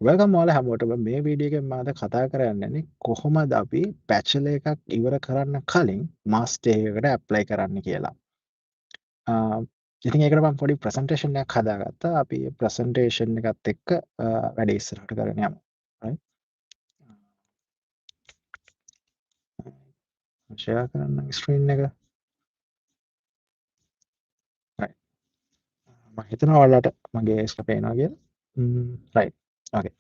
Welcome ඔයාලා හැමෝටම මේ වීඩියෝ එකෙන් මම අද කතා කරන්න යන්නේ කොහොමද අපි බැචලර් එකක් ඉවර කරන්න කලින් මාස්ටර් එකකට ඇප්ලයි කරන්න කියලා. ඉතින් ඒකට මම පොඩි ප්‍රසන්ටේෂන් එකක් හදාගත්තා. අපි ප්‍රසන්ටේෂන් එකත් එක්ක වැඩේ ඉස්සරහට කරගෙන යමු. right? ෂෙයා කරන්න ස්ක්‍රීන් එක. right. මම හිතනවා ඔයාලට මගේ ස්ක්‍රීන් පේනවා කියලා. right. okay.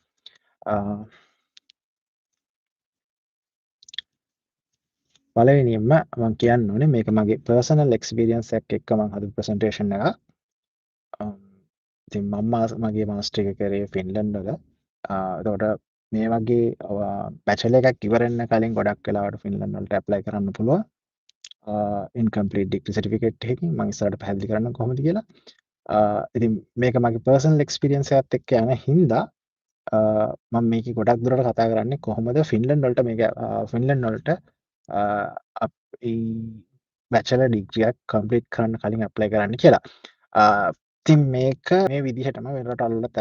පළවෙනියෙන්ම මම කියන්න ඕනේ මේක මගේ පර්සනල් එක්ස්පීරියන්ස් එකක් එක්ක මම හදපු ප්‍රසන්ටේෂන් එකක්. ඉතින් මගේ මාස්ටර් එක කරේ ෆින්ලන්ඩ් වල. එතකොට මේ වගේ බැචලර් එකක් ඉවර වෙන්න කලින් ගොඩක් වෙලාවට ෆින්ලන්ඩ් වලට ඇප්ලයි කරන්න පුළුවන්. ඉන්කම්ප්ලීට් ඩිග්‍රී සර්ටිෆිකේට් එකකින් මම ඉස්සරහට පැහැදිලි කරන්න කොහොමද කියලා. ඉතින් මේක මගේ පර්සනල් එක්ස්පීරියන්ස් එකත් එක්ක යන හින්දා මම මේක ගොඩක් දුරට කතා කරන්නේ කොහොමද ෆින්ලන්ඩ් වලට මේක ෆින්ලන්ඩ් වලට බැචලර් ඩිග්‍රියක් කම්ප්ලීට් කරන්න කලින් ඇප්ලයි කරන්න කියලා. ඉතින් මේක මේ විදිහටම වෙන රටවල් වලත්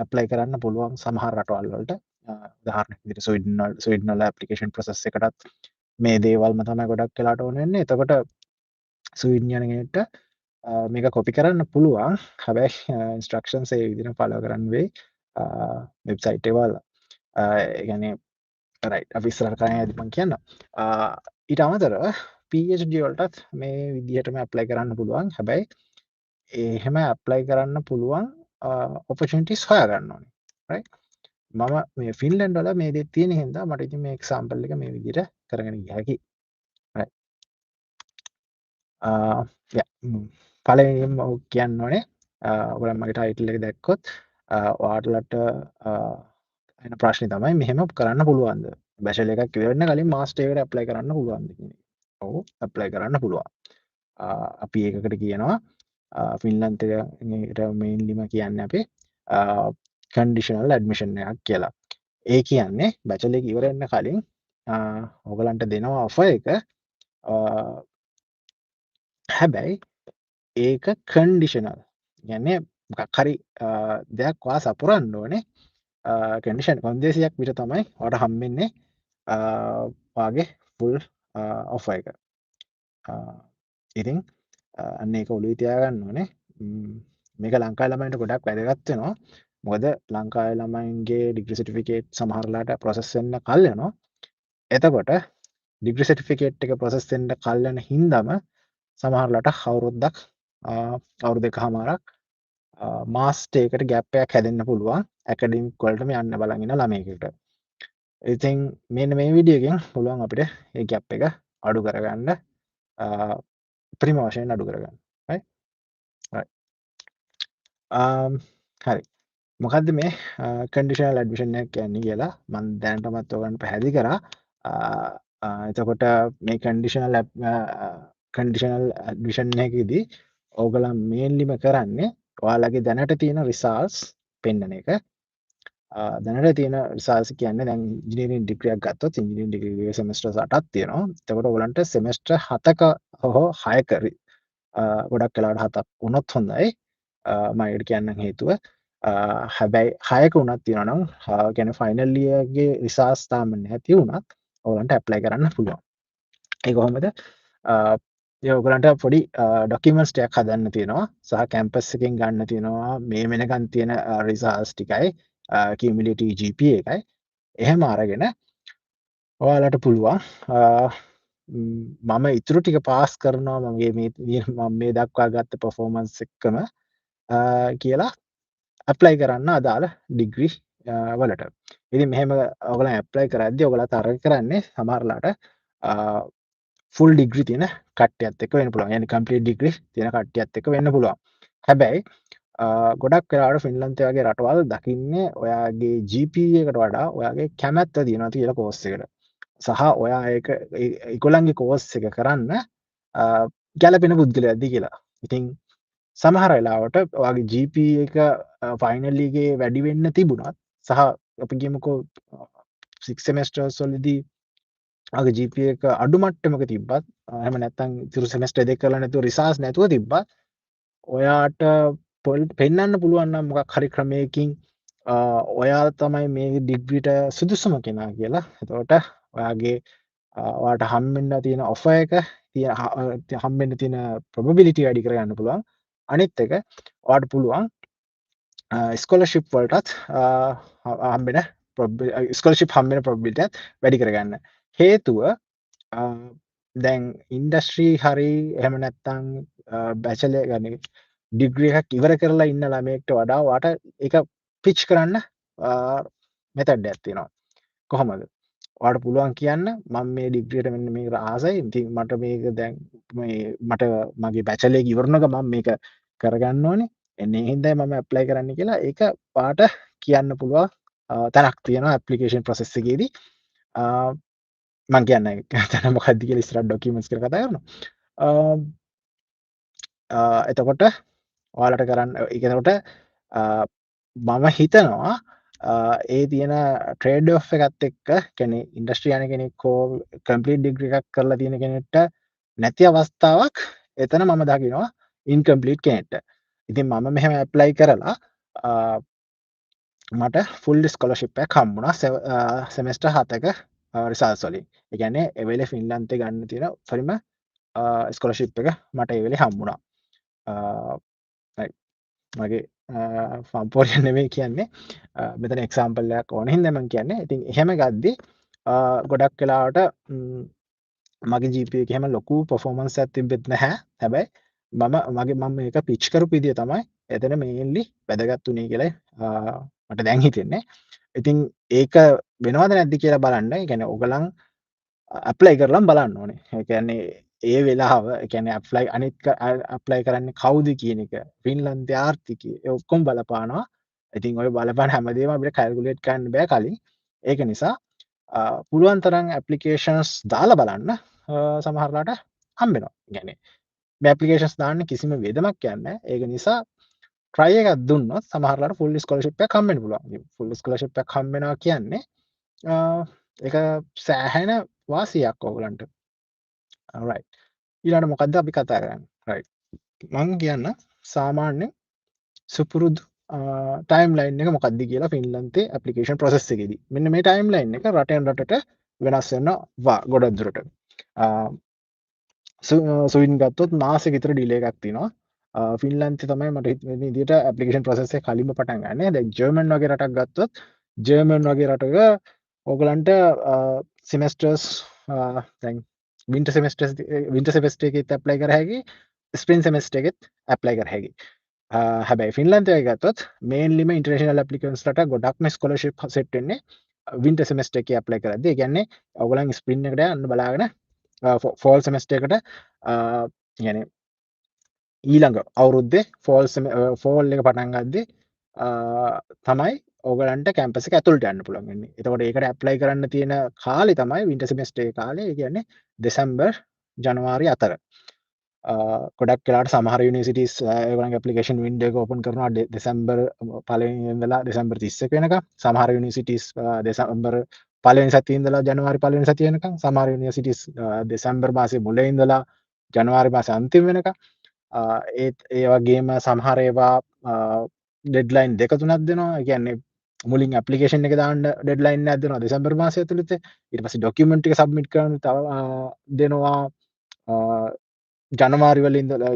ඇප්ලයි කරන්න පුළුවන් සමහර රටවල් වලට. උදාහරණයක් විදිහට ස්වීඩන් වල ඇප්ලිකේෂන් ප්‍රොසෙස් එකටත් මේ දේවල්ම තමයි ගොඩක් වෙලාට ඕන වෙන්නේ. එතකොට ස්වීඩන් යන කෙනෙක්ට මේක කොපි කරන්න පුළුවන්. හැබැයි ඉන්ස්ට්‍රක්ෂන්ස් ඒ විදිහට ෆලෝ කරන්න වෙයි. වෙබ්සයිට් එක බලලා. ඒ කියන්නේ රයිට් අපි ඉස්සරහට කරගෙන යද්දි මම කියන්නම්. ඊට අමතරව PhD වලටත් මේ විදිහටම ඇප්ලයි කරන්න පුළුවන්. හැබැයි එහෙම ඇප්ලයි කරන්න පුළුවන් ඔපචුනිටිස් හොයාගන්න ඕනේ. රයිට්. මම මේ ෆින්ලන්ඩ් වල මේ දේ තියෙන හින්දා මට ඉතින් මේ එක්සැම්පල් එක මේ විදිහට කරගෙන ගිය හැකියි. රයිට්. පළවෙනියෙන්ම කියන්න ඕනේ ඔයාලා මගේ ටයිටල් එක දැක්කොත් ඔයාලට එන ප්‍රශ්නේ තමයි මෙහෙම කරන්න පුළුවන්ද? බැචලර් එකක් ඉවර වෙන්න කලින් මාස්ටර් එකට ඇප්ලයි කරන්න පුළුවන්ද කියන එක. ඔව් ඇප්ලයි කරන්න පුළුවන්. අපි ඒකකට කියනවා ෆින්ලන්තයට මේන්ලිම කියන්න අපේ කන්ඩිෂනල් ඇඩ්මිෂන් එකක් කියලා. ඒ කියන්නේ බැචලර් එක ඉවර වෙන්න කලින් ඔයගලන්ට දෙනවා ඔෆර් එක. හැබැයි ඒක කන්ඩිෂනල්. කියන්නේ මොකක් හරි දෙයක් ඔයා සපුරන්න ඕනේ. කන්ඩිෂන් කොන්දේසියක් විතර තමයි ඔයාලට හම්බෙන්නේ ඔයාගේ ෆුල් ඔෆර් එක. ඉතින් අන්න ඒක ඔළුවේ තියාගන්න ඕනේ. මේක ලංකාවේ ළමයින්ට ගොඩක් වැදගත් වෙනවා. මොකද ලංකාවේ ළමයින්ගේ ඩිග්‍රී සර්ටිෆිකේට් සමහරලාට ප්‍රොසෙස් වෙන්න කල් යනවා. එතකොට ඩිග්‍රී සර්ටිෆිකේට් එක ප්‍රොසෙස් වෙන්න කල් යන හින්දාම සමහරලාට අවුරුද්දක් අවුරුදු එකහමාරක් මාස්ටර් එකට ගැප් එකක් හැදෙන්න පුළුවන් ඇකඩමික් වලටම යන්න බලන් ඉන්න ළමයෙකුට. ඉතින් මෙන්න මේ වීඩියෝ එකෙන් පුළුවන් අපිට මේ ගැප් එක අඩු කරගන්න උපරිම වශයෙන් අඩු කරගන්න. right? right. හරි. මොකද්ද මේ කන්ඩිෂනල් ඇඩ්මිෂන් එක කියන්නේ කියලා මම දැනටමත් ඔයගලන්ට පැහැදිලි කරා. එතකොට මේ කන්ඩිෂනල් ඇඩ්මිෂන් එකේදී ඕගොල්ලන් මේන්ලිම කරන්නේ ඔයාලගේ දැනට තියෙන රිසල්ට්ස් පෙන්නන එක. දැනට තියෙන රිසල්ට්ස් කියන්නේ දැන් ඉංජිනේරින් ඩිග්‍රියක් ගත්තොත් ඉංජිනේරින් ඩිග්‍රී සෙමෙස්ටර්ස් 8ක් තියෙනවා. එතකොට ඔයගලන්ට සෙමෙස්ටර් 7ක හෝ 6ක ගොඩක් වෙලාවට 7ක් වුණොත් හොඳයි. මම ඒකට කියන්නම් හේතුව හැබැයි 6ක වුණත් තියෙනවා නම් කියන්නේ ෆයිනල් ඉයර්ගේ රිසල්ට්ස් තාම නැති වුණත් ඔයගලන්ට ඇප්ලයි කරන්න පුළුවන්. ඒ කොහොමද? ඔයගලන්ට පොඩි ඩොකියුමන්ට්ස් ටිකක් හදන්න තියෙනවා සහ කැම්පස් එකෙන් ගන්න තියෙනවා මේ වෙනකන් තියෙන රිසල්ට්ස් ටිකයි කියුමුලේටිව් GPA එකයි. එහෙම අරගෙන ඔයාලට පුළුවන් මම ඉතුරු ටික පාස් කරනවා මගේ මේ දක්වා ගත්ත පර්ෆෝමන්ස් එක්කම කියලා ඇප්ලයි කරන්න අදාළ ඩිග්‍රී වලට. ඉතින් මෙහෙම ඔයගොල්ලන් ඇප්ලයි කරද්දී ඔයගොල්ලෝ තරග කරන්නේ සමහරලාට ෆුල් ඩිග්‍රී තියෙන කට්ටියත් එක්ක වෙන්න පුළුවන්. يعني කම්ප්ලීට් ඩිග්‍රී තියෙන කට්ටියත් එක්ක වෙන්න පුළුවන්. හැබැයි ගොඩක් වෙලාවට ෆින්ලන්තය වගේ රටවල් දකින්නේ ඔයාගේ GPA එකට වඩා ඔයාගේ කැමැත්ත තියෙනවා කියලා කෝස් එකට. සහ ඔයා ඒක ඒගොල්ලන්ගේ කෝස් එක කරන්න ගැළපෙන පුද්ගලයෙක්ද කියලා. ඉතින් සමහර වෙලාවට ඔයාගේ GPA එක ෆයිනල් එකේ වැඩි වෙන්න තිබුණත් සහ අපි කියමුකෝ 6 සෙමෙස්ටර්ස් වලදී ඔයාගේ GPA එක අඩු මට්ටමක තිබ්බත් එහෙම නැත්නම් ඉතුරු සෙමෙස්ටර් දෙක කරලා නැතුව රිසර්ච් නැතුව තිබ්බත් ඔයාට පෙන්වන්න පුළුවන් නම් මොකක් හරි ක්‍රමයකින් ඔයා තමයි මේ ඩිග්‍රීට සුදුසුම කෙනා කියලා. එතකොට ඔයාගේ ඔයාට හම්බෙන්න තියෙන ඔෆර් එක හම්බෙන්න තියෙන ප්‍රොබබිලිටි වැඩි කරගන්න පුළුවන්. අනිත් එක ඔයාට පුළුවන් ස්කෝලර්ෂිප් වලටත් හම්බෙන ස්කෝලර්ෂිප් හම්බෙන ප්‍රොබබිලිටියත් වැඩි කරගන්න. හේතුව දැන් ඉන්ඩස්ට්‍රී හරි එහෙම නැත්තම් බැචලර් يعني ඩිග්‍රී එකක් ඉවර කරලා ඉන්න ළමයෙක්ට වඩා ඔයාට ඒක පිච් කරන්න මෙතඩ් එකක් තියෙනවා. කොහොමද? ඔයාට පුළුවන් කියන්න මම මේ ඩිග්‍රියට මෙන්න මේකට ආසයි. ඉතින් මට මේක දැන් මට මගේ බැචලර් එක ඉවරනක මම මේක කරගන්න ඕනේ. එන්නේ හින්දා මම ඇප්ලයි කරන්න කියලා ඒක ඔයාට කියන්න පුළුවන් තැනක් තියෙනවා ඇප්ලිකේෂන් ප්‍රොසෙස් එකේදී. මං කියන්නේ තැන මොකක්ද කියලා ඉස්සරහ ඩොකියුමන්ට්ස් කියලා කතා කරනවා. එතකොට ඔයාලට කරන්න එතකොට මම හිතනවා ඒ තියෙන ට්‍රේඩ් ඔෆ් එකත් එක්ක කියන්නේ ඉන්ඩස්ට්‍රි යන කෙනෙක් හෝ කම්ප්ලීට් ඩිග්‍රී එකක් කරලා තියෙන කෙනෙක්ට නැති අවස්ථාවක් එතන මම දකිනවා ඉන්කම්ප්ලීට් කෙනෙක්ට. ඉතින් මම මෙහෙම ඇප්ලයි කරලා මට ෆුල් ස්කෝලර්ෂිප් එකක් හම්බුණා සෙමෙස්ටර් 7ක රිසල්ට්ස් වලින්. ඒ කියන්නේ ඒ වෙලේ ෆින්ලන්තේ ගන්න තියෙන උඩරිම ස්කෝලර්ෂිප් එක මට ඒ වෙලේ හම්බුණා. මගේ ෆම්පෝරිය නෙවෙයි කියන්නේ මෙතන එක්සාම්පල් එකක් ඕන හින්දා මම කියන්නේ. ඉතින් එහෙම ගද්දි ගොඩක් වෙලාවට මගේ GPA එක එහෙම ලොකු පර්ෆෝමන්ස් එකක් තිබෙත් නැහැ. හැබැයි මම මේක පිච් කරපු විදිය තමයි එතන මේන්ලි වැදගත් උනේ කියලා මට දැන් හිතෙන්නේ. ඉතින් ඒක වෙනවද නැද්ද කියලා බලන්න. ඒ කියන්නේ ඔයගලන් ඇප්ලයි කරලම් බලන්න ඕනේ. ඒ කියන්නේ ඒ වෙලාව ඒ කියන්නේ ඇප්ලයි කරන්නේ කවුද කියන එක ෆින්ලන්තේ ආර්ථිකය ඒ ඔක්කොම බලපානවා. ඉතින් ඔය බලපාන හැමදේම අපිට කැල්කියුලේට් කරන්න බෑ කලින්. ඒක නිසා පුළුවන් තරම් ඇප්ලිකේෂන්ස් දාලා බලන්න සමහරලාට හම්බෙනවා. කියන්නේ මේ ඇප්ලිකේෂන්ස් දාන්න කිසිම වේදමක් යන්නේ නැහැ. ඒක නිසා try එකක් දුන්නොත් සමහරලාට ෆුල් ස්කෝලර්ෂිප් එකක් හම්බෙන්න පුළුවන්. ෆුල් ස්කෝලර්ෂිප් එකක් හම්බෙනවා කියන්නේ ඒක සෑහෙන වාසියක් ඕගලන්ට. right. ඊළඟට මොකද්ද අපි කතා කරන්නේ? right. මම කියන්න සාමාන්‍ය සුපුරුදු ටයිම්ලයින් එක මොකක්ද කියලා ෆින්ලන්තේ ඇප්ලිකේෂන් ප්‍රොසෙස් එකේදී. මෙන්න මේ ටයිම්ලයින් එක රටෙන් රටට වෙනස් වෙනවා ගොඩක් දුරට. ස්වීඩන් ගත්තොත් මාසෙක විතර ඩිලේ එකක් තියෙනවා. ෆින්ලන්තේ තමයි මට හිතෙන විදිහට ඇප්ලිකේෂන් ප්‍රොසෙස් එක කලින්ම පටන් ගන්න. දැන් ජර්මන් වගේ රටක් ගත්තොත් ජර්මන් වගේ රටක ඕගලන්ට සිමෙස්ටර්ස් දැන් වින්ටර් සෙමෙස්ටර් එකෙත් ඇප්ලයි කර හැකි, ස්ප්‍රින්ග් සෙමෙස්ටර් එකෙත් ඇප්ලයි කර හැකි. හැබැයි ෆින්ලන්තේ ගත්තොත් මේන්ලිම ඉන්ටර්නැෂනල් ඇප්ලිකන්ට්ස්ලට ගොඩක්ම ස්කෝලර්ෂිප් සෙට් වෙන්නේ වින්ටර් සෙමෙස්ටර් එකේ ඇප්ලයි කරද්දී. ඒ කියන්නේ ඔයගොල්ලන් ස්ප්‍රින්ග් එකට යන්න බලාගෙන ෆෝල් සෙමෙස්ටර් එකට يعني ඊළඟ අවුරුද්දේ ෆෝල් එක පටන් ගද්දී තමයි ඕගලන්ට කැම්පස් එක ඇතුළට යන්න පුළුවන් වෙන්නේ. එතකොට ඒකට ඇප්ලයි කරන්න තියෙන කාලේ තමයි වින්ටර් සෙමෙස්ටර් එකේ කාලේ. ඒ කියන්නේ දෙසැම්බර් ජනවාරි අතර. ගොඩක් වෙලාවට සමහර යුනිවර්සිටිස් ඒගොල්ලන්ගේ ඇප්ලිකේෂන් වින්ඩෝ එක ඕපන් කරනවා දෙසැම්බර් පළවෙනි ඉඳලා දෙසැම්බර් 31 වෙනකම්. සමහර යුනිවර්සිටිස් දෙසැම්බර් පළවෙනි සතියේ ඉඳලා ජනවාරි පළවෙනි සතිය වෙනකම්. සමහර යුනිවර්සිටිස් දෙසැම්බර් මාසේ මුල ඉඳලා ජනවාරි මාසේ අන්තිම වෙනකම්. ඒත් ඒ වගේම සමහර ඒවා ඩෙඩ්ලයින් දෙක තුනක් දෙනවා. ඒ කියන්නේ මුලින් ඇප්ලිකේෂන් එක දාන්න ඩෙඩ්ලයින් එකක් දෙනවා දෙසැම්බර් මාසය ඇතුළත. ඊට පස්සේ ඩොකියුමන්ට් ටික සබ්මිට් කරන්න තව දෙනවා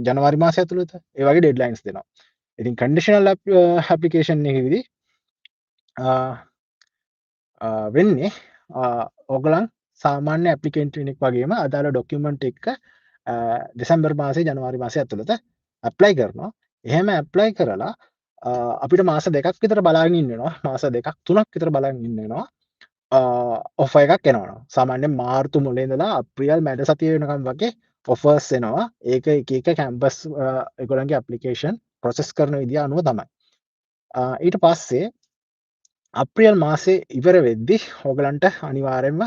ජනවාරි මාසය ඇතුළත. ඒ වගේ ඩෙඩ්ලයින්ස් දෙනවා. ඉතින් කන්ඩිෂනල් ඇප්ලිකේෂන් එකේදී වෙන්නේ ඕගලන් සාමාන්‍ය ඇප්ලිකන්ට් කෙනෙක් වගේම අදාළ ඩොකියුමන්ට් එක දෙසැම්බර් මාසේ ජනවාරි මාසය ඇතුළත ඇප්ලයි කරනවා. එහෙම ඇප්ලයි කරලා අපිට මාස දෙකක් විතර බලාගෙන ඉන්න වෙනවා. මාස දෙකක් තුනක් විතර බලාගෙන ඉන්න වෙනවා. ඔෆර් එකක් එනවා. සාමාන්‍යයෙන් මාර්තු මුල ඉඳලා අප්‍රේල් මැද සතිය වෙනකම් වගේ ඔෆර්ස් එනවා. ඒක එක එක කැම්පස් ඒගොල්ලන්ගේ ඇප්ලිකේෂන් ප්‍රොසෙස් කරන විදිය අනුව තමයි. ඊට පස්සේ අප්‍රේල් මාසේ ඉවර වෙද්දි ඕගලන්ට අනිවාර්යෙන්ම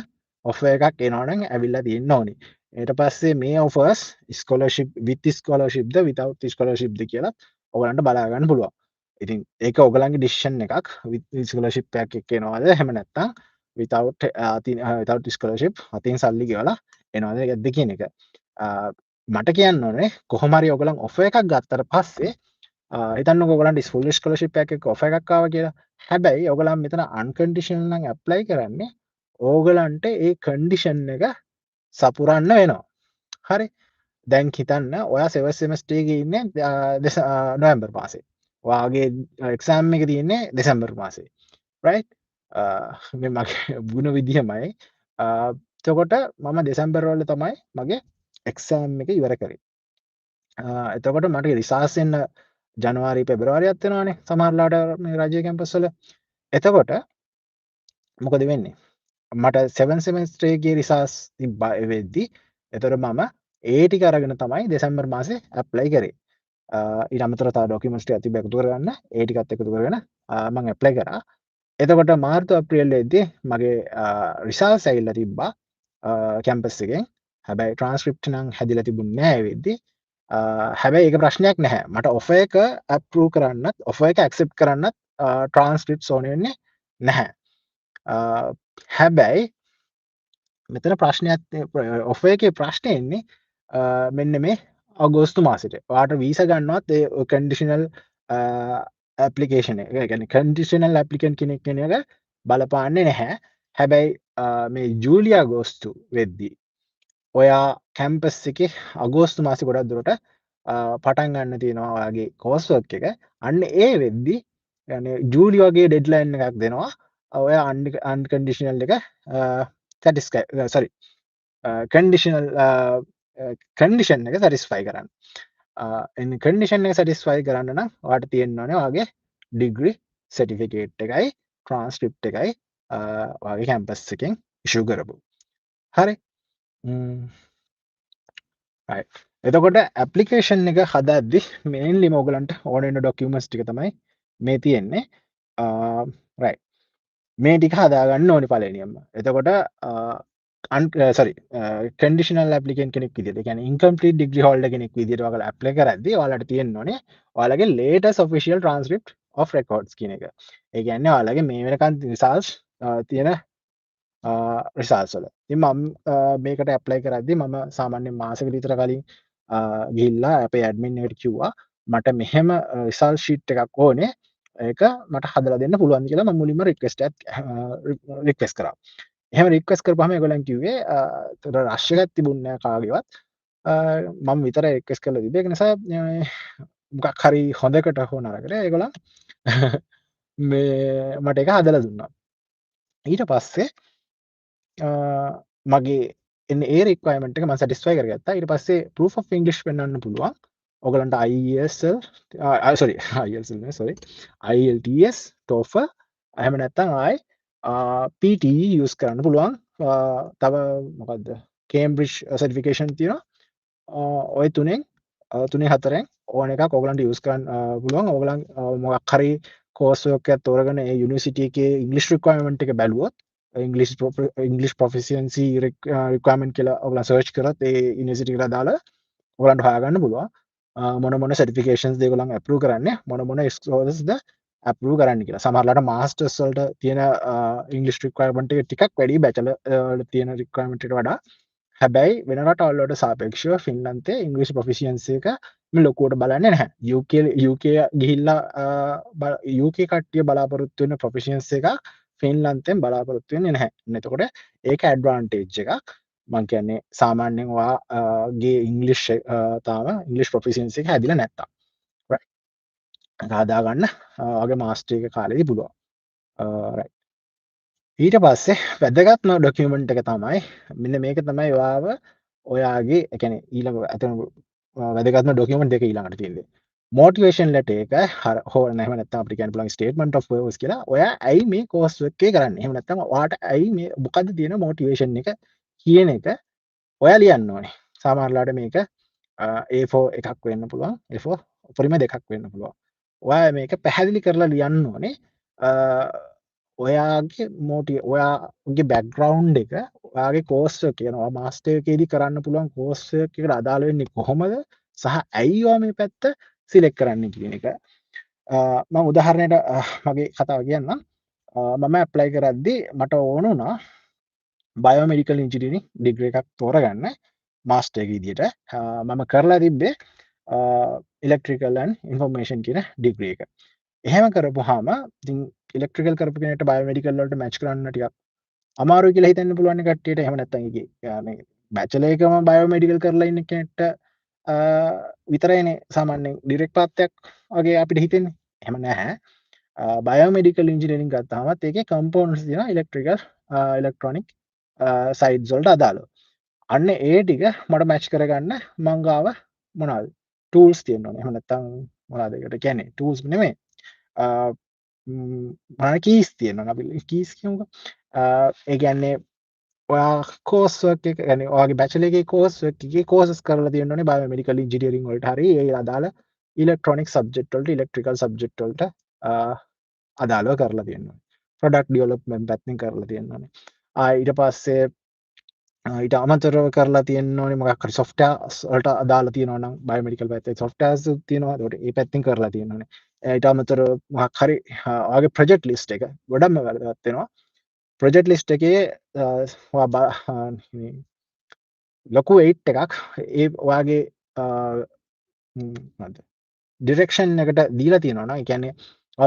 ඔෆර් එකක් එනවා නම් ඇවිල්ලා තියෙන්න ඕනේ. ඊට පස්සේ මේ ඔෆර්ස් ස්කෝලර්ෂිප් with scholarship ද without scholarship ද කියලා ඔයගලන්ට බලා ගන්න පුළුවන්. ඉතින් ඒක ඔයගලන්ගේ ඩිසිෂන් එකක් with scholarship එකක් එක්ක එනවද එහෙම නැත්නම් without scholarship අතින් සල්ලි ගෙවලා එනවද නැද්ද කියන එක. මට කියන්න ඕනේ කොහොම හරි ඔයගලන් ඔෆර් එකක් ගත්තට පස්සේ හිතන්නකෝ ඔයගලන්ට ෆුල් ස්කෝලර්ෂිප් එකක් එක්ක ඔෆර් එකක් ආවා කියලා. හැබැයි ඔයගලන් මෙතන අන්කන්ඩිෂනල් නම් ඇප්ලයි කරන්නේ ඕගලන්ට ඒ කන්ඩිෂන් එක සපුරන්න වෙනවා. හරි. දැන් හිතන්න ඔයා සෙවස් සෙමස්ටර් එකේ ඉන්නේ නොවැම්බර් මාසේ. ඔයාගේ එක්සෑම් එක තියෙන්නේ දෙසැම්බර් මාසේ. රයිට්? මේ මගේ බුණ විදිහමයි. එතකොට මම දෙසැම්බර් වල තමයි මගේ එක්සෑම් එක ඉවර කරේ. එතකොට මට රිසාස් එන්න ජනවාරි පෙබරවාරියක් වෙනවානේ සමහරලාට මේ රජයේ කැම්පස් වල. එතකොට මොකද වෙන්නේ? මට 7 සෙමස්ටර් එකේ රිසාස් තිබ්බා ඒ වෙද්දි. එතකොට මම ඒ ටික අරගෙන තමයි දෙසැම්බර් මාසේ ඇප්ලයි කරේ. ඊට අමතරව තව ඩොකියුමන්ට්ස් ටික තිබ්බ එකතු කරගන්න. ඒ ටිකත් එකතු කරගෙන මම ඇප්ලයි කරා. එතකොට මාර්තු අප්‍රියල් වෙද්දී මගේ රිසල්ට්ස් ඇවිල්ලා තිබ්බා කැම්පස් එකෙන්. හැබැයි ට්‍රාන්ස්ක්‍රිප්ට් නම් හැදිලා තිබුණේ නැහැ ඒ වෙද්දී. හැබැයි ඒක ප්‍රශ්නයක් නැහැ. මට ඔෆර් එක අප්‍රූව් කරන්නත් ඔෆර් එක ඇක්සෙප්ට් කරන්නත් ට්‍රාන්ස්ක්‍රිප්ට්ස් ඕනේ වෙන්නේ නැහැ. හැබැයි මෙතන ප්‍රශ්නයක් ඔෆර් එකේ ප්‍රශ්නේ එන්නේ මෙන්න මේ අගෝස්තු මාසෙට. ඔයාට වීසා ගන්නවත් ඒ කන්ඩිෂනල් ඇප්ලිකේෂන් එක. ඒ කියන්නේ කන්ඩිෂනල් ඇප්ලිකන්ට් කෙනෙක් කෙන එක බලපාන්නේ නැහැ. හැබැයි මේ ජූලි අගෝස්තු වෙද්දී ඔයා කැම්පස් එකේ අගෝස්තු මාසෙ ගොඩක් දුරට පටන් ගන්න තියෙනවා ඔයාගේ කෝස් වර්ක් එක. අන්න ඒ වෙද්දී يعني ජූලි වගේ ඩෙඩ්ලයින් එකක් දෙනවා. ඔයා අන්කන්ඩිෂනල් එක සැටිස්ෆයි සෝරි කන්ඩිෂනල් කන්ඩිෂන් එක සැටිස්ෆයි කරන්න. කන්ඩිෂන් එක සැටිස්ෆයි කරන්න නම් ඔයාට තියෙන්න ඕනේ ඔයාගේ ඩිග්‍රී සර්ටිෆිකේට් එකයි ට්‍රාන්ස්ක්‍රිප්ට් එකයි ඔයාගේ කැම්පස් එකෙන් ඉෂුව කරපු. හරි. එතකොට ඇප්ලිකේෂන් එක හදද්දි මේන්ලි ඕගලන්ට ඕන වෙන ඩොකියුමන්ට්ස් ටික තමයි මේ තියෙන්නේ. රයිට්. මේ ටික හදාගන්න ඕනි පළවෙනියෙන්ම. එතකොට සොරි කන්ඩිෂනල් ඇප්ලිකන්ට් කෙනෙක් විදිහට, ඒ කියන්නේ ඉන්කම්ප්ලීට් ඩිග්‍රී හෝල්ඩර් කෙනෙක් විදිහට ඔයාලා ඇප්ලයි කරද්දී ඔයාලට තියෙන්න ඕනේ ඔයාලගේ latest official transcript of records කියන එක. ඒ කියන්නේ ඔයාලගේ මේ වෙනකන් රිසල්ට්ස් තියෙන රිසල්ට්ස් වල. ඉතින් මම මේකට ඇප්ලයි කරද්දී මම සාමාන්‍යයෙන් මාසෙකට විතර කලින් ගිහිල්ලා අපේ ඇඩ්මින් එකට කිව්වා මට මෙහෙම රිසල්ට් ෂීට් එකක් ඕනේ. ඒක මට හදලා දෙන්න පුළුවන්ද කියලා මම මුලින්ම රික්වෙස්ට් කරා. එහෙම රික්වෙස්ට් කරපුවාම ඒගොල්ලන් කිව්වේ ඒතර රෂ් එකක් තිබුණේ නැහැ කාගේවත්. මම විතරයි රික්වෙස්ට් කරලා තිබ්බේ. ඒක නිසා මොකක් හරි හොඳකට හෝ නරකට ඒගොල්ලන් මේ මට ඒක හදලා දුන්නා. ඊට පස්සේ මගේ එන්න ඒ රික්වයර්මන්ට් එක මම සැටිස්ෆයි කරගත්තා. ඊට පස්සේ proof of English පෙන්වන්න පුළුවන්. ඔයගලන්ට IELTS සෝරි IELTS නෙවෙයි සෝරි IELTS TOEFL එහෙම නැත්නම් ආයි PTE යූස් කරන්න පුළුවන්. තව මොකද්ද Cambridge සර්ටිෆිකේෂන් තියෙනවා. ඔය තුනෙන් තුනේ හතරෙන් ඕන එකක් ඔයගලන්ට යූස් කරන්න පුළුවන්. ඔයගලන් මොකක් හරි කෝස් එකක් තෝරගෙන ඒ යුනිවර්සිටි එකේ ඉංග්‍රීසි රික්වයර්මන්ට් එක බැලුවොත් ඉංග්ලිෂ් ප්‍රොෆිසියන්සි රික්වයර්මන්ට් කියලා ඔයගලන් සර්ච් කරොත් ඒ යුනිවර්සිටි එකට දාලා ඔයගලන්ට හොයාගන්න පුළුවන්. මොන මොන සර්ටිෆිකේෂන්ස් ද ඒගොල්ලන් අප්‍රූව් කරන්නේ, මොන මොන ස්කෝර්ස් ද අප්‍රූව් කරන්න කියලා. සමහරලාට මාස්ටර්ස් වලට තියෙන ඉංග්‍රීසි රික්වයර්මන්ට් එක ටිකක් වැඩි බැචලර් වල තියෙන රික්වයර්මන්ට් එකට වඩා. හැබැයි වෙන රටවල් වලට සාපේක්ෂව ෆින්ලන්තේ ඉංග්‍රීසි ප්‍රොෆිෂියන්සි එක මේ ලොකුවට බලන්නේ නැහැ. UK ගිහිල්ලා UK කට්ටිය බලාපොරොත්තු වෙන ප්‍රොෆිෂියන්සි එකක් ෆින්ලන්තෙන් බලාපොරොත්තු වෙන්නේ නැහැ. එතකොට ඒක ඇඩ්වාන්ටේජ් එකක්. මං කියන්නේ සාමාන්‍යයෙන් ඔයාගේ ඉංග්ලිෂ් තාම ඉංග්ලිෂ් ප්‍රොෆිෂියන්සි එක හැදිලා නැත්තම්. රයිට්. ඒක හදාගන්න ඔයාගේ මාස්ටර් එක කාලෙදි පුළුවන්. රයිට්. ඊට පස්සේ වැදගත්ම ඩොකියුමන්ට් එක තමයි මෙන්න මේක තමයි ඔයාව ඔයාගේ ඒ කියන්නේ ඊළඟ අතන වැදගත්ම ඩොකියුමන්ට් දෙක ඊළඟට තියෙන්නේ. මොටිවේෂන් ලෙටර් එක හෝ එහෙම නැත්නම් අපිට කියන්න පුළුවන් ස්ටේට්මන්ට් ඔෆ් පර්පස් කියලා. ඔයා ඇයි මේ කෝස් වර්ක් එක කරන්නේ? එහෙම නැත්නම් ඔයාට ඇයි මේ මොකද්ද තියෙන මොටිවේෂන් එක කියන එක ඔයා ලියන්න ඕනේ. සමහරලාට මේක A4 එකක් වෙන්න පුළුවන්. A4 උපරිම දෙකක් වෙන්න පුළුවන්. ඔයා මේක පැහැදිලි කරලා ලියන්න ඕනේ. ඔයාගේ බැක්ග්‍රවුන්ඩ් එක ඔයාගේ කෝස් එක කියනවා මාස්ටර් එකේදී කරන්න පුළුවන් කෝස් එකකට අදාළ වෙන්නේ කොහොමද සහ ඇයි ඔයා මේ පැත්ත සිලෙක්ට් කරන්න කියන එක. මම උදාහරණයට මගේ කතාව කියන්නම්. මම ඇප්ලයි කරද්දී මට ඕන වුණා බයෝමෙඩිකල් ඉන්ජිනියරින් ඩිග්‍රී එකක් තෝරගන්න මාස්ටර් එක විදියට. මම කරලා තිබ්බේ ඉලෙක්ට්‍රිකල් ඇන් ඉන්ෆර්මේෂන් කියන ඩිග්‍රී එක. එහෙම කරපුවාම ඉතින් ඉලෙක්ට්‍රිකල් කරපු කෙනෙක්ට බයෝමෙඩිකල් වලට මැච් කරන්න ටිකක් අමාරුයි කියලා හිතන්න පුළුවන් කට්ටියට. එහෙම නැත්නම් ඒකේ මේ බැචලර් එකම බයෝමෙඩිකල් කරලා ඉන්න කෙනෙක්ට විතරයිනේ සාමාන්‍යයෙන් ඩිරෙක්ට් පාත්යක් වගේ අපිට හිතෙන්නේ. එහෙම නැහැ. බයෝමෙඩිකල් ඉන්ජිනියරිං ගත්තාමත් ඒකේ කම්පෝනන්ට්ස් තියෙනවා ඉලෙක්ට්‍රිකල් ඉලෙක්ට්‍රොනික සයිඩ්ස් වලට අදාළව. අන්න ඒ ටික මට මැච් කරගන්න මං ගාව මොනවද ටූල්ස් තියෙන්න ඕනේ. එහෙම නැත්නම් මොනවද ඒකට කියන්නේ ටූල්ස් නෙමෙයි. මොනවද කීස් තියෙනවා. අපි කීස් කියමුකෝ. ඒ කියන්නේ ඔයා කෝස් වර්ක් එක يعني ඔයාගේ බැචලර් එකේ කෝස් වර්ක් එකේ කෝසස් කරලා තියෙන්න ඕනේ බයෝමෙඩිකල් ඉන්ජිනියරිං වලට හරි ඒ අදාළ ඉලෙක්ට්‍රොනික සබ්ජෙක්ට් වලට ඉලෙක්ට්‍රිකල් සබ්ජෙක්ට් වලට අදාළව කරලා තියෙන්න ඕනේ. ප්‍රොඩක්ට් ඩෙවලොප්මන්ට් පැත්තෙන් කරලා තියෙන්න ඕනේ. ඊට පස්සේ ඊට අමතරව කරලා තියෙන්න ඕනේ මොකක් හරි සොෆ්ට්වෙයාර්ස් වලට අදාළ තියෙනවා නම් බයෝමෙඩිකල් පැත්තේ සොෆ්ට්වෙයාර්ස් තියෙනවා. ඒකට ඒ පැත්තෙන් කරලා තියෙන්න ඕනේ. ඊට අමතරව මොකක් හරි ඔයාගේ ප්‍රොජෙක්ට් ලිස්ට් එක ගොඩක්ම වැදගත් වෙනවා. ප්‍රොජෙක්ට් ලිස්ට් එකේ ලොකු 8 එකක් ඒ ඔයාගේ ඩිරෙක්ෂන් එකට දීලා තියෙනවා නම් ඒ කියන්නේ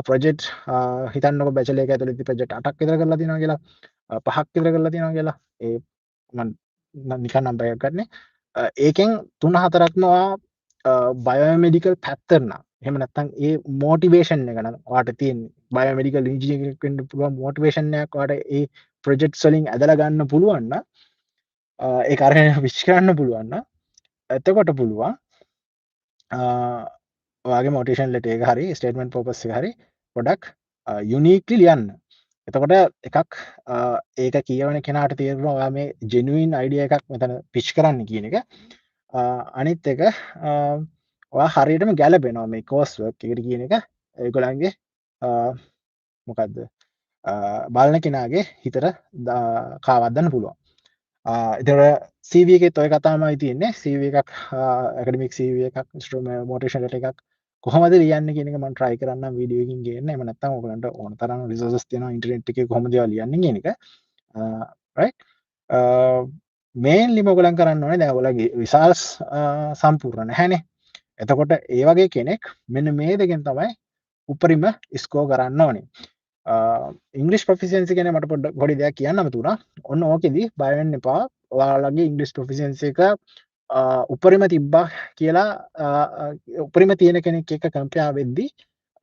ප්‍රොජෙක්ට් හිතන්නකො බැචලර් එක ඇතුළතදී ප්‍රොජෙක්ට් 8ක් විතර කරලා තියෙනවා කියලා 5ක් විතර කරලා තියෙනවා කියලා ඒ මම නිකන් නම්බරයක් ගන්නෙ ඒකෙන් 3-4ක්ම ඔයා බයෝමෙඩිකල් පැත්තට නම් එහෙම නැත්නම් ඒ මොටිවේෂන් එක නම් ඔයාට තියෙන්නේ බයෝමෙඩිකල් ඉන්ජිනියරින් වෙන්න පුළුවන් මොටිවේෂන් එකක් ඔයාට ඒ ප්‍රොජෙක්ට්ස් වලින් ඇදලා ගන්න පුළුවන් නම් ඒක අරගෙන විච් කරන්න පුළුවන් නම් එතකොට පුළුවන් ඔයාගේ මොටිවේෂන් ලෙටර් එක හරි ස්ටේට්මන්ට් පර්පස් එක හරි පොඩක් යුනික්ලි ලියන්න. එතකොට එකක් ඒක කියවන කෙනාට තේරෙනවා ඔයා මේ ජෙනුයින් අයිඩියා එකක් මෙතන පිච් කරන්න කියන එක. අනිත් එක ඔයා හරියටම ගැලපෙනවා මේ කෝස් වර්ක් එකට කියන එක ඒගොල්ලන්ගේ මොකද්ද බලන කෙනාගේ හිතට කාවද්දන්න පුළුවන්. එතකොට CV එකෙත් ඔය කතාවමයි තියෙන්නේ. CV එකක් ඇකඩමික් CV එකක් මොටිවේෂන් ලෙටර් එකක් කොහොමද ලියන්නේ කියන එක මම try කරන්නම් වීඩියෝ එකකින් ගේන්න. එහෙම නැත්නම් ඔයගලන්ට ඕන තරම් රිසෝසස් තියෙනවා ඉන්ටර්නෙට් එකේ කොහොමද ඒවා ලියන්නේ කියන එක. right මේන්ලිම ඔයගලන් කරන්න ඕනේ දැන් ඔයගලගේ රිසල්ට්ස් සම්පූර්ණ නැහැනේ. එතකොට ඒ වගේ කෙනෙක් මෙන්න මේ දෙකෙන් තමයි උපරිම ස්කෝර් කරන්න ඕනේ. ඉංග්‍රීසි ප්‍රොෆිෂියන්සි ගැන මට පොඩි දෙයක් කියන්නම තුණා. ඔන්න ඕකෙදි බය වෙන්න එපා. ඔයාලගේ ඉංග්‍රීසි ප්‍රොෆිෂියන්සි එක උපරිම තිබ්බා කියලා උපරිම තියෙන කෙනෙක් එක්ක කම්පෙයාර් වෙද්දී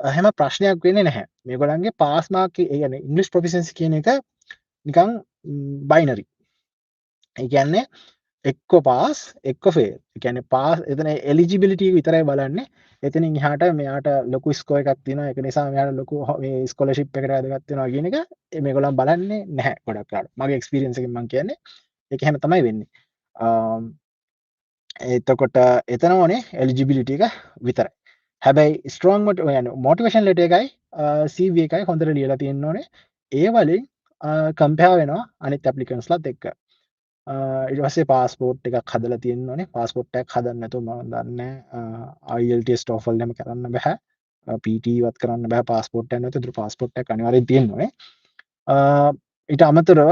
එහෙම ප්‍රශ්නයක් වෙන්නේ නැහැ. මේගොල්ලන්ගේ පාස් මාක් ඒ කියන්නේ ඉංග්‍රීසි ප්‍රොෆිෂියන්සි කියන එක නිකන් බයිනරි. ඒ කියන්නේ එක්ක පාස් එක්ක ෆේල්. ඒ කියන්නේ පාස් එතන එලිජිබිලිටි විතරයි බලන්නේ. එතනින් එහාට මෙයාට ලොකු ස්කෝර් එකක් තියෙනවා. ඒක නිසා මෙයාට ලොකු මේ ස්කෝලර්ෂිප් එකට වැදගත් වෙනවා කියන එක මේගොල්ලන් බලන්නේ නැහැ ගොඩක් වෙලාවට. මගේ එක්ස්පීරියන්ස් එකෙන් මම කියන්නේ ඒක එහෙම තමයි වෙන්නේ. එතකොට එතන ඕනේ එලිජිබිලිටි එක විතරයි. හැබැයි ස්ට්‍රෝං මොටිවේෂන් ලෙටර් එකයි CV එකයි හොඳට ලියලා තියෙන්න ඕනේ. ඒ වලින් කම්පෙයාර් වෙනවා අනිත් ඇප්ලිකන්ට්ස්ලාත් එක්ක. ඊට පස්සේ පාස්පෝර්ට් එකක් හදලා තියෙන්න ඕනේ. පාස්පෝර්ට් එකක් හදන්න නැතුව මම දන්නේ IELTS TOEFL එහෙම කරන්න බෑ. PT වත් කරන්න බෑ පාස්පෝර්ට් එකක් නැතුව. ඒතර පාස්පෝර්ට් එකක් අනිවාර්යෙන් තියෙන්න ඕනේ. ඊට අමතරව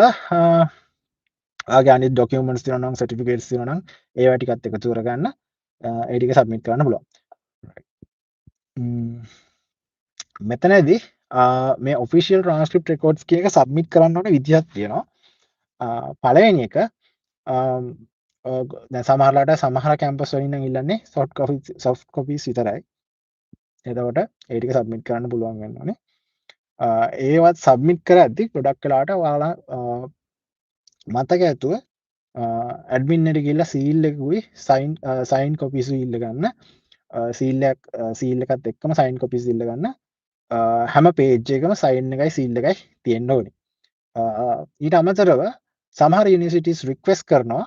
ඔයාගේ අනිත් ඩොකියුමන්ට්ස් තියෙනවා නම් සර්ටිෆිකේට්ස් තියෙනවා නම් ඒවා ටිකත් එකතු කරගන්න ඒ ටික සබ්මිට් කරන්න පුළුවන්. මෙතනදී මේ ඔෆිෂියල් ට්‍රාන්ස්ක්‍රිප්ට් රෙකෝඩ්ස් කියන එක සබ්මිට් කරන්න ඕන විදිහක් තියෙනවා. පළවෙනි එක දැන් සමහරලාට සමහර කැම්පස් වලින් නම් ඉල්ලන්නේ සොෆ්ට් කොපීස් විතරයි. එතකොට ඒ ටික සබ්මිට් කරන්න පුළුවන් වෙන්න ඕනේ. ඒවත් සබ්මිට් කරද්දි ගොඩක් වෙලාවට ඔයාලා මතක ඇතුව ඇඩ්මින් එකට ගිහිල්ලා සීල් එකකුයි සයින් කොපීස් ඉල්ල ගන්න. සීල් එකත් එක්කම සයින් කොපීස් ඉල්ල ගන්න. හැම පේජ් එකම සයින් එකයි සීල් එකයි තියෙන්න ඕනේ. ඊට අමතරව සමහර යුනිවර්සිටිස් රික්වෙස්ට් කරනවා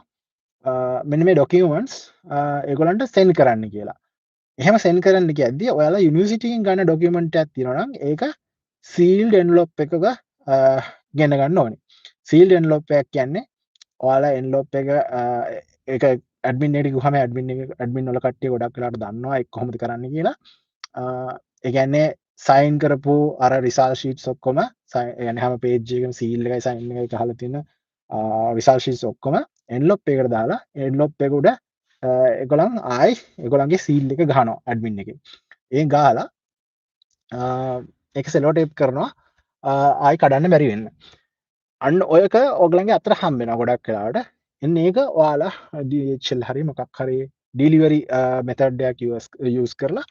මෙන්න මේ ඩොකියුමන්ට්ස් ඒගොල්ලන්ට සෙන්ඩ් කරන්න කියලා. එහෙම සෙන්ඩ් කරන්න කියද්දි ඔයාලා යුනිවර්සිටි එකෙන් ගන්න ඩොකියුමන්ට් එකක් තියෙනවා නම් ඒක සීල්ඩ් එන්වලොප් එකක ගෙන ගන්න ඕනේ. සීල්ඩ් එන්වලොප් එකක් කියන්නේ ඔයාලා එන්වලොප් එක ඒක ඇඩ්මින් එකට ගිහම ඇඩ්මින් වල කට්ටිය ගොඩක් වෙලාට දන්නවා ඒක කොහොමද කරන්න කියලා. ඒ කියන්නේ සයින් කරපු අර රිසල්ට් ෂීට්ස් ඔක්කොම يعني හැම පේජ් එකකම සීල් එකයි සයින් එකයි ගහලා තියෙන රිසල්ට් ෂීට්ස් ඔක්කොම එන්වලොප් එකකට දාලා එන්වලොප් එක උඩ ඒගොල්ලන් ආයි ඒගොල්ලන්ගේ සීල් එක ගහනවා ඇඩ්මින් එකේ. ඒ ගහලා ඒක සෙලෝ ටේප් කරනවා ආයි කඩන්න බැරි වෙන්න. අන්න ඔයක ඕගලන්ගේ අතට හම්බෙනවා ගොඩක් වෙලාවට. එන්න ඒක ඔයාලා DHL හරි මොකක් හරි ඩිලිවරි මෙතඩ් එකක් යූස් කරලා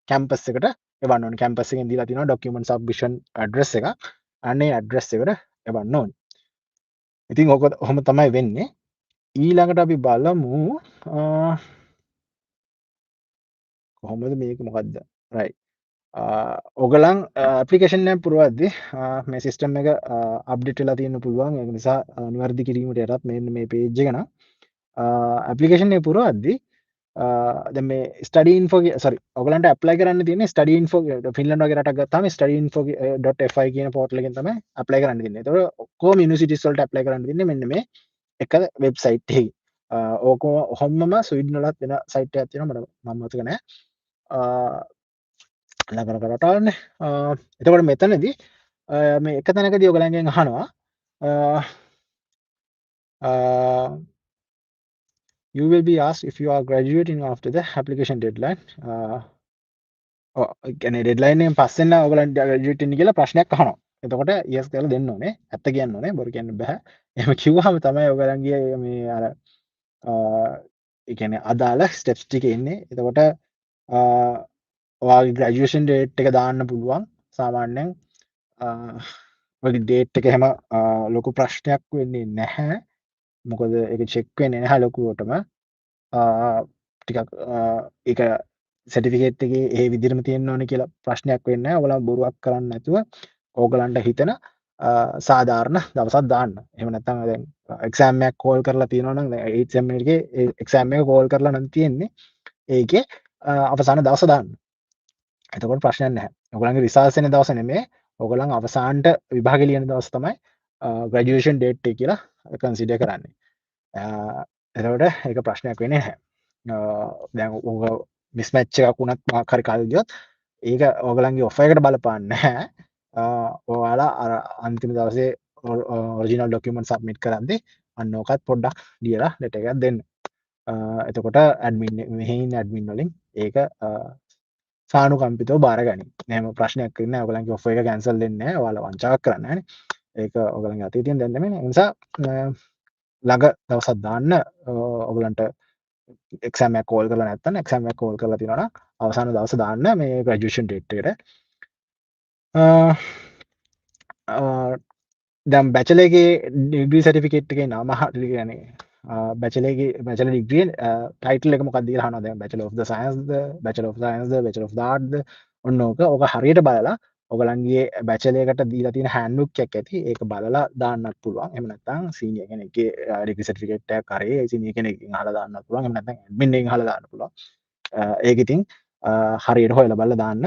කැම්පස් එකට එවන්න ඕනේ. කැම්පස් එකෙන් දීලා තියෙනවා ඩොකියුමන්ට් සබ්මිෂන් ඇඩ්‍රස් එකක්. අන්න ඒ ඇඩ්‍රස් එකට එවන්න ඕනේ. ඉතින් ඕක ඔහොම තමයි වෙන්නේ. ඊළඟට අපි බලමු කොහොමද මේක මොකක්ද? right. ඔගලන් ඇපලිකේෂන් එකක් පුරවද්දි මේ සිස්ටම් එක අප්ඩේට් වෙලා තියෙන්න පුළුවන්. ඒක නිසා නිවැරදි කිරීමට යටත් මෙන්න මේ පේජ් එක නම් ඇපලිකේෂන් එක පුරවද්දි දැන් මේ ස්ටඩි ඉන්ෆෝ සෝරි ඔයගලන්ට ඇප්ලයි කරන්න තියෙන්නේ ස්ටඩි ඉන්ෆෝ ෆින්ලන්ඩ් වගේ රටක් ගත්තාම ස්ටඩි ඉන්ෆෝ.fi කියන පෝර්ටල් එකෙන් තමයි ඇප්ලයි කරන්න තියෙන්නේ. ඒතකොට ඔක්කොම යුනිවර්සිටිස් වලට ඇප්ලයි කරන්න තියෙන්නේ මෙන්න මේ එක වෙබ්සයිට් එකේ. ඕක ඔහොමම ස්වීඩන් වලත් වෙන සයිට් එකක් තියෙනවා මම මතක නැහැ. ලබර කරටන්න එතකොට මෙතනදී මේ එක තැනකදී ඔයගලගෙන් අහනවා you will be asked if you are graduating after the application deadline. කියන්නේ ඩෙඩ්ලයින් එකෙන් පස්සෙන් ඔයගලන්ට ග්‍රැජුවේට් වෙන්න කියලා ප්‍රශ්නයක් අහනවා. එතකොට yes කියලා දෙන්න ඕනේ. ඇත්ත කියන්න ඕනේ. බොරු කියන්න බෑ. එහෙම කිව්වහම තමයි ඔයගලන්ගේ මේ අර ඒ කියන්නේ අදාළ ස්ටෙප්ස් ටික එන්නේ. එතකොට ඔයාගේ ග්‍රැජුවේෂන් ඩේට් එක දාන්න පුළුවන්. සාමාන්‍යයෙන් ඔයාගේ ඩේට් එක එහෙම ලොකු ප්‍රශ්නයක් වෙන්නේ නැහැ. මොකද ඒක චෙක් වෙන්නේ නැහැ ලොකුවටම. ටිකක් ඒක සර්ටිෆිකේට් එකේ ඒ විදිහටම තියෙන්න ඕනේ කියලා ප්‍රශ්නයක් වෙන්නේ නැහැ. ඔයගොල්ලෝ බොරුවක් කරන්නේ නැතුව ඕගලන්ට හිතන සාධාරණ දවසක් දාන්න. එහෙම නැත්නම් දැන් එක්සෑම් එකක් කෝල් කරලා තියෙනවා නම් දැන් 8 සෙම් එකේ එක්සෑම් එක කෝල් කරලා නම් තියෙන්නේ. ඒකේ අවසාන දවස දාන්න. එතකොට ප්‍රශ්නයක් නැහැ. ඔයගොල්ලන්ගේ රිසල්ට්ස් එන දවස නෙමෙයි. ඔයගොල්ලන් අවසානට විභාගෙ ලියන දවස තමයි ග්‍රැජුවේෂන් ඩේට් එක කියලා කන්සිඩර් කරන්නේ. එතකොට ඒක ප්‍රශ්නයක් වෙන්නේ නැහැ. දැන් ඕක මිස්මැච් එකක් වුණත් මොකක් හරි කල් ගියොත් ඒක ඕගලන්ගේ ඔෆර් එකට බලපාන්නේ නැහැ. ඔයාලා අර අන්තිම දවසේ ඔරිජිනල් ඩොකියුමන්ට් සබ්මිට් කරද්දී අන්න ඕකත් පොඩ්ඩක් ලියලා ලෙටර් එකක් දෙන්න. එතකොට ඇඩ්මින් මෙහෙන් ඇඩ්මින් වලින් ඒක සානුකම්පිතව බාරගනි. එහෙම ප්‍රශ්නයක් වෙන්නේ නැහැ. ඔයගලන්ගේ ඔෆර් එක කැන්සල් වෙන්නේ නැහැ. ඔයාලා වංචාවක් කරන්නේ නැහැනේ. ඒක ඔයගලන්ගේ අතේ තියෙන දෙයක් නෙමෙයි. ඒ නිසා ළඟ දවසක් දාන්න ඔයගලන්ට එක්සෑම් එකක් කෝල් කරලා නැත්නම් එක්සෑම් එකක් කෝල් කරලා තියෙනවා නම් අවසාන දවස දාන්න මේ ග්‍රැජුවේෂන් ඩේට් එකට. දැන් බැචලර් එකේ ඩිග්‍රී සර්ටිෆිකේට් එකේ නම කියන්නේ බැචලර් ඩිග්‍රී ටයිටල් එක මොකක්ද කියලා අහනවා. දැන් බැචලර් ඔෆ් ද සයන්ස්ද බැචලර් ඔෆ් සයන්ස්ද බැචලර් ඔෆ් ද ආර්ට්ද ඔන්න ඕක හරියට බලලා ඔයගලන්ගේ බැචලර් එකට දීලා තියෙන හෑන්ඩ්බුක් එකක් ඇති. ඒක බලලා දාන්නත් පුළුවන්. එහෙම නැත්නම් සීනියර් කෙනෙක්ගේ ඩිග්‍රී සර්ටිෆිකේට් එකක් හරි සීනියර් කෙනෙක්ගෙන් අහලා දාන්නත් පුළුවන්. එහෙම නැත්නම් ඇඩ්මින් එකෙන් අහලා දාන්න පුළුවන්. ඒක ඉතින් හරියට හොයලා බලලා දාන්න.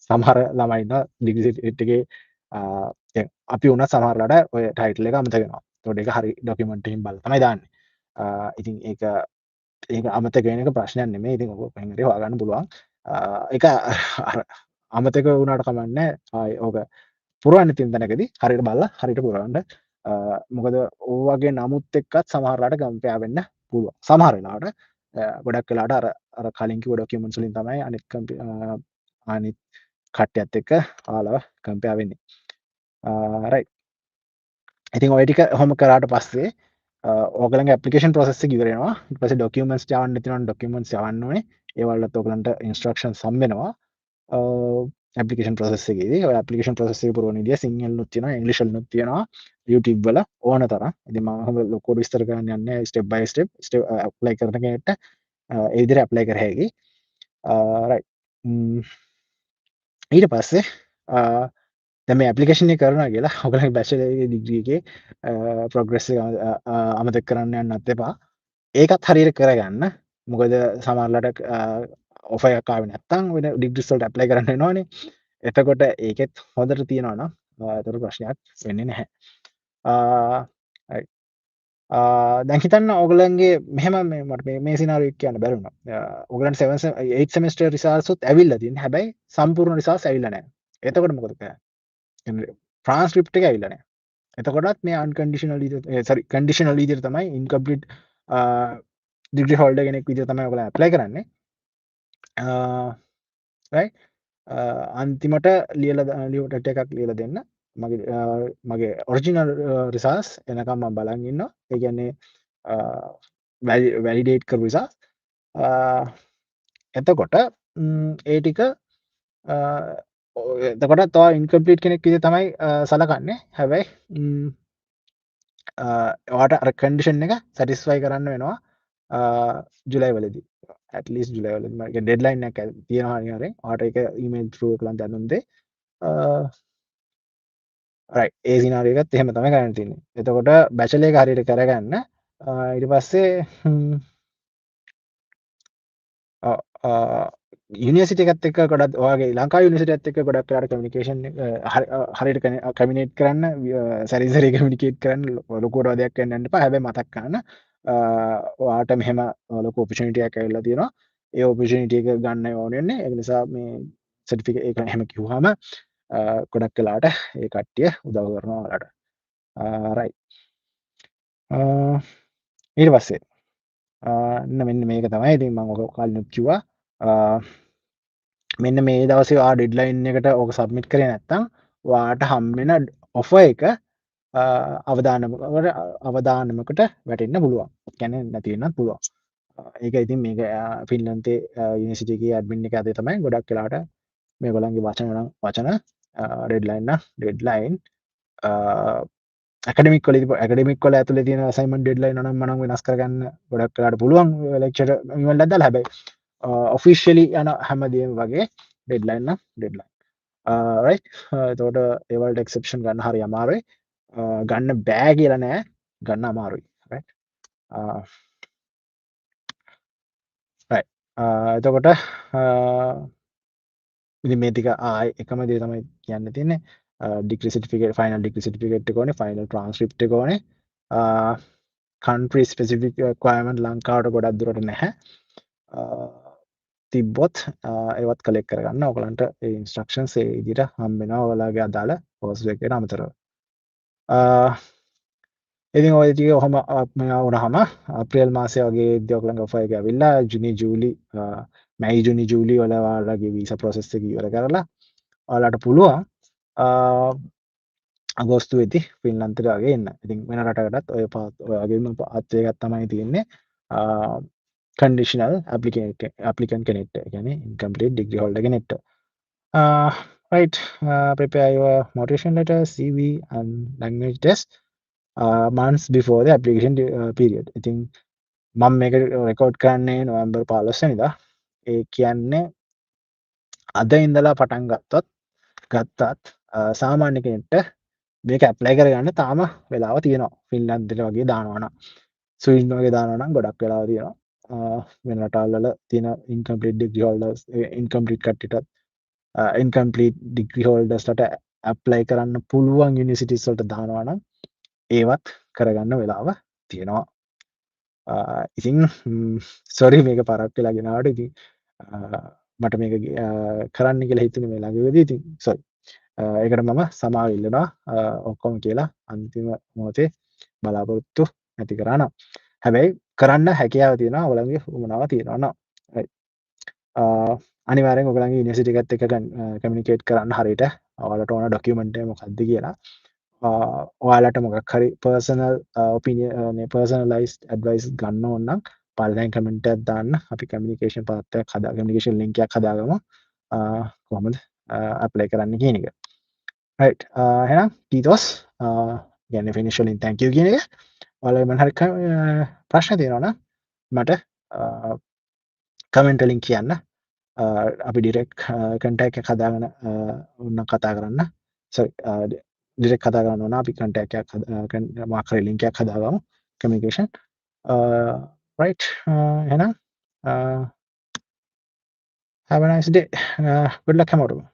සමහර ළමයි ඉන්නවා ඩිග්‍රී සර්ටිෆිකේට් එකේ අපි වුණත් සමහරලාට ඔය ටයිටල් එක අමතක වෙනවා. ඒතකොට ඒක හරි ඩොකියුමන්ට් එකකින් බලලා තමයි දාන්නේ. ඉතින් ඒක අමතක වෙන එක ප්‍රශ්නයක් නෙමෙයි. ඉතින් ඔක කොහෙන් හරි හොයාගන්න පුළුවන්. ඒක අර අමතක වුණාට කමක් නැහැ. ආයි ඕක පුරවන්න තියෙන තැනකදී හරියට බලලා හරියට පුරවන්න. මොකද ඕ වගේ නමුත් එක්කත් සමහරලාට කම්පෙයාර් වෙන්න පුළුවන්. සමහර වෙලාවට ගොඩක් වෙලාවට අර කලින් කිව්ව ඩොකියුමන්ට්ස් වලින් තමයි අනිත් කට්ටියත් එක්ක ඔයාලව කම්පෙයාර් වෙන්නේ. රයිට්. ඉතින් ඔය ටික ඔහොම කරාට පස්සේ ඕගලන්ගේ ඇප්ලිකේෂන් ප්‍රොසෙස් එක ඉවර වෙනවා. ඊට පස්සේ ඩොකියුමන්ට්ස් යවන්න තියෙනවා නම් ඩොකියුමන්ට්ස් යවන්න ඕනේ. ඒ වලත් ඕගලන්ට ඉන්ස්ට්‍රක්ෂන්ස් හම්බ වෙනවා. ඇප්ලිකේෂන් ප්‍රොසෙස් එකේදී ඔය ඇප්ලිකේෂන් ප්‍රොසෙස් එක පුරවන විදිය සිංහලනුත් තියෙනවා ඉංග්‍රීසි වලනුත් තියෙනවා YouTube වල ඕන තරම්. ඉතින් මම ඔහොම ලොකුවට විස්තර කරන්න යන්නේ ස්ටෙප් බයි ස්ටෙප් ඇප්ලයි කරන කෙනෙක්ට ඒ විදිහට ඇප්ලයි කර හැකියි. රයිට්. ඊට පස්සේ දැන් මේ ඇප්ලිකේෂන් එක කරනවා කියලා ඔයගලගේ බැචලර් ඩිග්‍රී එකේ ප්‍රොග්‍රස් එක අමතක කරන්න යන්නත් එපා. ඒකත් හරියට කරගන්න. මොකද සමහරවිට ඔෆර් එකක් ආවේ නැත්නම් වෙන ඩිග්‍රීස් වලට ඇප්ලයි කරන්න වෙනවනේ. එතකොට ඒකෙත් හොඳට තියෙනවා නම් ඒතර ප්‍රශ්නයක් වෙන්නේ නැහැ. දැන් හිතන්න ඔයගලන්ගේ මෙහෙම මට මේ සිනාරියෝ එක කියන්න බැරි වුණා. ඔයගලන්ට 8 සෙමෙස්ටර් රිසල්ට්ස් උත් ඇවිල්ලා තියෙනවා. හැබැයි සම්පූර්ණ රිසල්ට්ස් ඇවිල්ලා නැහැ. එතකොට මොකද කරන්නේ? ට්‍රාන්ස්ක්‍රිප්ට් එක ඇවිල්ලා නැහැ. එතකොටත් මේ අන්කන්ඩිෂනල් සෝරි කන්ඩිෂනල් විදිහට තමයි ඉන්කම්ප්ලීට් ඩිග්‍රී හෝල්ඩර් කෙනෙක් විදිහට තමයි ඔයගොල්ලෝ ඇප්ලයි කරන්නේ. right අන්තිමට ලියවට එකක් ලියල දෙන්න මගේ ඔරිජිනල් රිසාස් එනකම් මම බලන් ඉන්නවා. ඒ කියන්නේ වැලිඩේට් කරපු රිසාස්. එතකොට ඒ ටික එතකොට තව ඉන්කම්ප්ලීට් කෙනෙක් විදිහට තමයි සලකන්නේ. හැබැයි ඔයාට අර කන්ඩිෂන් එක සැටිස්ෆයි කරන්න වෙනවා ජුලයි වලදී. ඇට්ලිස්ට් ජුලයි වලදී මගේ ඩෙඩ්ලයින් එකක් තියෙනවා අනිවාර්යෙන්. ඔයාට ඒක ඊමේල් ත්‍රූ එකෙන් දැනුම් දෙයි. රයිට් ඒ සිනාරියෝ එකත් එහෙම තමයි කරන්න තියෙන්නේ. එතකොට බැචලර් එක හරියට කරගන්න ඊට පස්සේ යුනිවර්සිටි එකත් එක්ක ගොඩක් ඔයාගේ ලංකා යුනිවර්සිටියත් එක්ක ගොඩක් වෙලාට කමියුනිකේෂන් හරියට කමියුනිකේට් කරන්න සැරින් සැරේ කමියුනිකේට් කරන්න ලොකුවට වදයක් වෙන්න යන්න එපා. හැබැයි මතක් කරන්න ඔයාට මෙහෙම ලොකු ඔපචුනිටි එකක් ඇවිල්ලා තියෙනවා. ඒ ඔපචුනිටි එක ගන්න ඕනේ වෙන්නේ. ඒ නිසා මේ සර්ටිෆිකේට් එක එහෙම කිව්වහම ගොඩක් වෙලාට ඒ කට්ටිය උදව් කරනවා ඔයාලට. රයිට් ඊට පස්සේ මෙන්න මේක තමයි ඉතින් මම ඔක කලිනුත් කිව්වා. මෙන්න මේ දවසේ ඔයා ඩෙඩ්ලයින් එකට ඕක සබ්මිට් කරේ නැත්නම් ඔයාට හම්බෙන ඔෆර් එක අවදානමකට වැටෙන්න පුළුවන්. කියන්නේ නැති වෙන්නත් පුළුවන්. ඒක ඉතින් මේක ෆින්ලන්තේ යුනිවර්සිටි එකේ ඇඩ්මින් එක අතේ තමයි ගොඩක් වෙලාට මේගොල්ලන්ගේ වචන නම් වචන ඩෙඩ්ලයින් නම් ඩෙඩ්ලයින් ඇකඩමික් වල ඇතුලේ තියෙන අසයින්මන්ට් ඩෙඩ්ලයින් නම් මනම් වෙනස් කරගන්න ගොඩක් වෙලාට පුළුවන් ලෙක්චර් ඊමේල් එකක් දාලා. හැබැයි ඔෆිෂියලි යන හැමදේම වගේ ඩෙඩ්ලයින් නම් ඩෙඩ්ලයින්. රයිට් එතකොට ඒ වලට එක්සෙප්ෂන් ගන්න හරි අමාරුයි. ගන්න බෑ කියලා නෑ, ගන්න අමාරුයි. රයිට් රයිට් එතකොට ඉතින් මේ ටික ආයි එකම දේ තමයි කියන්න තියෙන්නේ. Degree certificate final degree certificate එක ඕනේ, ෆයිනල් ට්‍රාන්ස්ක්‍රිප්ට් එක ඕනේ. කන්ට්‍රි ස්පෙසිෆික් රික්වයර්මන්ට් ලංකාවට ගොඩක් දුරට නැහැ. තිබ්බොත් ඒවත් කලෙක්ට් කරගන්න. ඔයගලන්ට ඒ ඉන්ස්ට්‍රක්ෂන්ස් ඒ විදිහට හම්බ වෙනවා ඔයාලගේ අදාළ කෝස් එකකට අමතරව. ඉතින් ඔය ටික ඔහම වුණාම අප්‍රේල් මාසය වගේ ඔයගලන්ගේ ඔෆර් එක ඇවිල්ලා මැයි ජූනි ජූලි වල ඔයාලගේ වීසා ප්‍රොසෙස් එක ඉවර කරලා ඔයාලට පුළුවන් අගෝස්තු වෙදි ෆින්ලන්තයට වගේ එන්න. ඉතින් වෙන රටකටත් ඔය වගේම පාත්වය එකක් තමයි තියෙන්නේ. conditional applicant කෙනෙක්ට. ඒ කියන්නේ incomplete degree holder කෙනෙක්ට. Right, prepare your motivation letter, CV and language test months before the application period. ඉතින් මම මේක රෙකෝඩ් කරන්නේ නොවැම්බර් 15 වෙනිදා. ඒ කියන්නේ අද ඉඳලා පටන් ගත්තත් සාමාන්‍ය කෙනෙක්ට මේක ඇප්ලයි කරගන්න තාම වෙලාව තියෙනවා. ෆින්ලන්තෙට වගේ දානවා නම්, ස්වීඩන් වගේ දානවා නම් ගොඩක් වෙලාව තියෙනවා. වෙන රටවල් වල තියෙන incomplete degree holders incomplete කට්ටියටත් incomplete degree holdersලට ඇප්ලයි කරන්න පුළුවන් යුනිවර්සිටිස් වලට දානවා නම් ඒවත් කරගන්න වෙලාව තියෙනවා. ඉතින් සෝරි මේක පරක් වෙලා ගෙනාවට. ඉතින් මට මේක කරන්න කියලා හිතුනේ මේ ළඟදී. ඉතින් සෝරි. ඒකට මම සමාව ඉල්ලනවා ඔක්කොම කියලා අන්තිම මොහොතේ බලාපොරොත්තු නැති කරා නම්. හැබැයි කරන්න හැකියාව තියෙනවා, ඔයගලගේ උවමනාව තියෙනවා නම්. අනිවාර්යෙන් ඔයගලගේ යුනිවර්සිටි එකත් එක්ක කමියුනිකේට් කරන්න හරියට ඔයාලට ඕන ඩොකියුමන්ට් එක මොකක්ද කියලා. ඔයාලට මොකක් හරි පර්සනල් ඔපිනියන් පර්සනලයිස්ඩ් ඇඩ්වයිස් ගන්න ඕන නම් පළවෙනි කමෙන්ට් එකක් දාන්න. අපි කමියුනිකේෂන් පාත් එකක් කමියුනිකේෂන් ලින්ක් එකක් හදාගමු. කොහොමද ඇප්ලයි කරන්න කියන එක. රයිට් එහෙනම් කීතෝස් කියන්නේ ෆිනිෂ් වලින් thank you කියන එක. ඔයාලගේ මොන හරි ප්‍රශ්න තියෙනවා නම් මට කමෙන්ට් වලින් කියන්න. අපි ඩිරෙක්ට් කන්ටැක්ට් එකක් හදාගෙන ඕන කතා කරන්න. සෝරි ඩිරෙක්ට් කතා කරන්න ඕන. අපි කන්ටැක්ට් එකක් මාක් හරි ලින්ක් එකක් හදාගමු කමියුනිකේෂන්. රයිට් එහෙනම් have a nice day. Good luck හැමෝටම.